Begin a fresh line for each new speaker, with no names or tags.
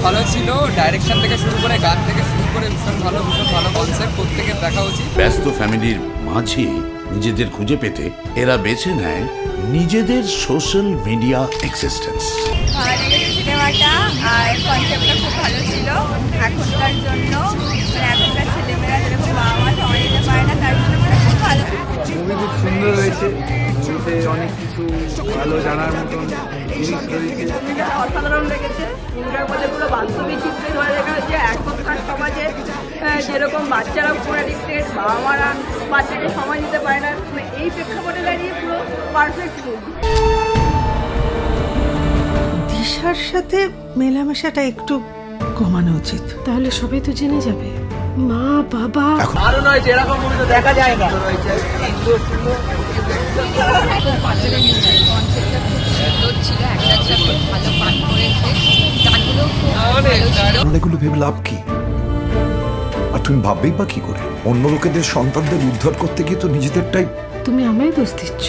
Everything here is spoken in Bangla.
ভালো ছিল, ডাইরেকশন থেকে শুরু করে গান থেকে শুরু করে ভীষণ ভালো কনসেপ্ট, প্রত্যেকের দেখা উচিত।
ব্যস্ত ফ্যামিলির মাঝে নিজেদের খুঁজে পেতে এরা বেছে নেয় নিজেদের সোশ্যাল মিডিয়া এক্সিস্টেন্স।
ভালো লেগেছে সিনেমাটা, আর কনসেপ্টটা খুব ভালো ছিল। এখনকার জন্য এখনকার ছেলেমেয়েরা যেরকম বাবা মা সময় দিতে পারে না, তার জন্য মানে খুব ভালো।
মুভি খুব সুন্দর হয়েছে, মুভিতে অনেক কিছু ভালো জানার মতন জিনিস রয়েছে।
অসাধারণ লেগেছে। মুভিটার মধ্যে পুরো বাস্তবিক চিত্র ধরে দেখা হচ্ছে এখনকার সমাজে যেরকম বাচ্চারা পুরো অ্যাডিক্টেড, বাবা মারা বাচ্চাকে সময় দিতে পারে না, এই প্রেক্ষাপটে দাঁড়িয়ে পুরো পারফেক্ট মুভি।
দিশার সাথে মেলামেশাটা একটু কমানো উচিত, তাহলে সবাই তো জেনে যাবে। মা বাবা
আরো নয়, এরকম মুভি তো দেখা যায় না।
কনসেপ্টটা খুব সুন্দর ছিল, একটা খুব ভালো পাঠ করেছে, গানগুলো খুব ভালো ছিল।
এগুলো ভেবে লাভ কি? আর তুমি ভাববেই বা কি করে? অন্য লোকেদের সন্তানদের উদ্ধার করতে গিয়ে তো নিজেদেরটাই।
তুমি আমায় দোষ দিচ্ছ।